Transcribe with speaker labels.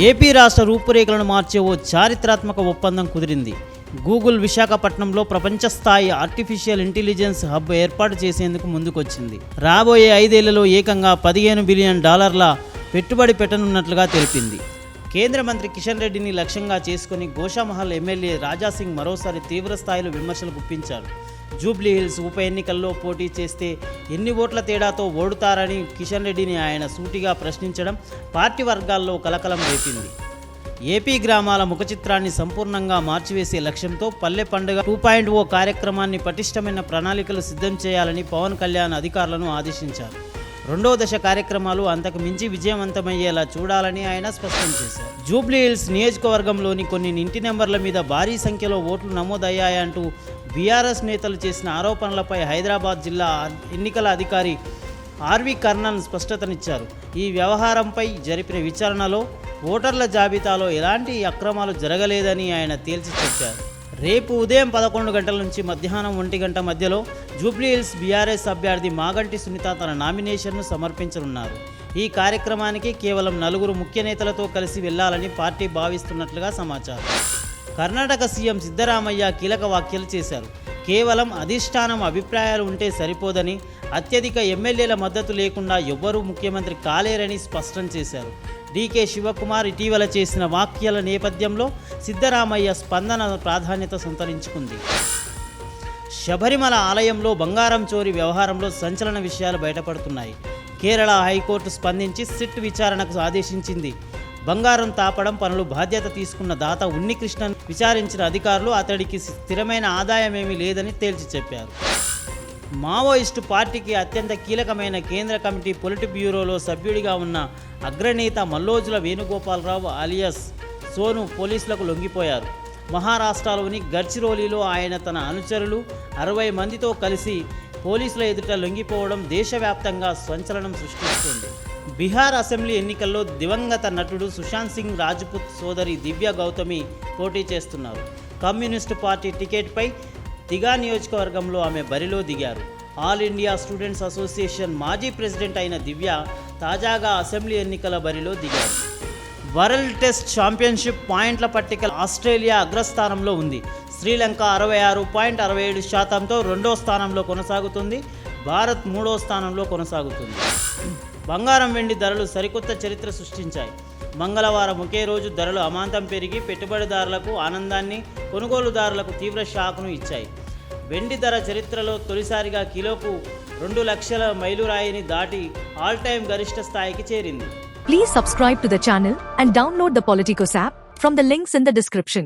Speaker 1: AP రాష్ట్ర రూపురేఖలను మార్చే ఓ చారిత్రాత్మక ఒప్పందం కుదిరింది. గూగుల్ విశాఖపట్నంలో ప్రపంచ స్థాయి ఆర్టిఫిషియల్ ఇంటెలిజెన్స్ హబ్ ఏర్పాటు చేసేందుకు ముందుకొచ్చింది. రాబోయే 5 ఏళ్లలో ఏకంగా $15 బిలియన్ పెట్టుబడి పెట్టనున్నట్లుగా తెలిపింది. కేంద్ర మంత్రి కిషన్ రెడ్డిని లక్ష్యంగా చేసుకుని గోషామహల్ ఎమ్మెల్యే రాజాసింగ్ మరోసారి తీవ్ర స్థాయిలో విమర్శలు గుప్పించారు. జూబ్లీ హిల్స్ ఉప ఎన్నికల్లో పోటీ చేస్తే ఎన్ని ఓట్ల తేడాతో ఓడుతారని కిషన్ రెడ్డిని ఆయన సూటిగా ప్రశ్నించడం పార్టీ వర్గాల్లో కలకలం రేపింది. ఏపీ గ్రామాల ముఖచిత్రాన్ని సంపూర్ణంగా మార్చివేసే లక్ష్యంతో పల్లె పండుగ 2.0 కార్యక్రమాన్ని పటిష్టమైన ప్రణాళికలు సిద్ధం చేయాలని పవన్ కళ్యాణ్ అధికారులను ఆదేశించారు. 2వ దశ కార్యక్రమాలు అంతకు మించి విజయవంతమయ్యేలా చూడాలని ఆయన స్పష్టం చేశారు. జూబ్లీ హిల్స్ నియోజకవర్గంలోని కొన్ని ఇంటి నెంబర్ల మీద భారీ సంఖ్యలో ఓట్లు నమోదయ్యాయంటూ బీఆర్ఎస్ నేతలు చేసిన ఆరోపణలపై హైదరాబాద్ జిల్లా ఎన్నికల అధికారి ఆర్వి కర్ణన్ స్పష్టతనిచ్చారు. ఈ వ్యవహారంపై జరిపిన విచారణలో ఓటర్ల జాబితాలో ఎలాంటి అక్రమాలు జరగలేదని ఆయన తేల్చి చెప్పారు. రేపు ఉదయం 11 గంటల నుంచి మధ్యాహ్నం 1 గంట మధ్యలో జూబ్లీహిల్స్ బీఆర్ఎస్ అభ్యర్థి మాగంటి సునీత తన నామినేషన్ను సమర్పించనున్నారు. ఈ కార్యక్రమానికి కేవలం 4 ముఖ్య నేతలతో కలిసి వెళ్లాలని పార్టీ భావిస్తున్నట్లుగా సమాచారం. కర్ణాటక సీఎం సిద్ధరామయ్య కీలక వ్యాఖ్యలు చేశారు. కేవలం అధిష్టానం అభిప్రాయాలు ఉంటే సరిపోదని, అత్యధిక ఎమ్మెల్యేల మద్దతు లేకుండా ఎవ్వరూ ముఖ్యమంత్రి కాలేరని స్పష్టం చేశారు. డీకే శివకుమార్ ఇటీవల చేసిన వ్యాఖ్యల నేపథ్యంలో సిద్ధరామయ్య స్పందన ప్రాధాన్యత సంతరించుకుంది. శబరిమల ఆలయంలో బంగారం చోరీ వ్యవహారంలో సంచలన విషయాలు బయటపడుతున్నాయి. కేరళ హైకోర్టు స్పందించి సిట్ విచారణకు ఆదేశించింది. బంగారం తాపడం పనులు బాధ్యత తీసుకున్న దాత ఉన్నికృష్ణన్ విచారించిన అధికారులు అతడికి స్థిరమైన ఆదాయమేమీ లేదని తేల్చి చెప్పారు. మావోయిస్టు పార్టీకి అత్యంత కీలకమైన కేంద్ర కమిటీ పొలిట్ బ్యూరోలో సభ్యుడిగా ఉన్న అగ్రనేత మల్లోజుల వేణుగోపాలరావు అలియాస్ సోను పోలీసులకు లొంగిపోయారు. మహారాష్ట్రలోని గడ్చిరోలీలో ఆయన తన అనుచరులు 60 మందితో కలిసి పోలీసుల ఎదుట లొంగిపోవడం దేశవ్యాప్తంగా సంచలనం సృష్టిస్తుంది. బీహార్ అసెంబ్లీ ఎన్నికల్లో దివంగత నటుడు సుశాంత్ సింగ్ రాజ్పుత్ సోదరి దివ్య గౌతమి పోటీ చేస్తున్నారు. కమ్యూనిస్టు పార్టీ టికెట్పై దిగా నియోజకవర్గంలో ఆమె బరిలో దిగారు. ఆల్ ఇండియా స్టూడెంట్స్ అసోసియేషన్ మాజీ ప్రెసిడెంట్ అయిన దివ్య తాజాగా అసెంబ్లీ ఎన్నికల బరిలో దిగారు. వరల్డ్ టెస్ట్ ఛాంపియన్షిప్ పాయింట్ల పట్టికలో ఆస్ట్రేలియా అగ్రస్థానంలో ఉంది. శ్రీలంక 66.67%తో 2వ స్థానంలో కొనసాగుతుంది. భారత్ 3వ స్థానంలో కొనసాగుతుంది. బంగారం వెండి ధరలు సరికొత్త చరిత్ర సృష్టించాయి. మంగళవారం ఒకే రోజు ధరలు అమాంతం పెరిగి పెట్టుబడిదారులకు ఆనందాన్ని, కొనుగోలుదారులకు తీవ్ర షాక్ను ఇచ్చాయి. వెండి ధర చరిత్రలో తొలిసారిగా కిలోకు 2 లక్షల మైలురాయిని దాటి ఆల్ టైమ్ గరిష్ట స్థాయికి చేరింది.
Speaker 2: Please subscribe to the channel and download the Politicos app from the links in the description.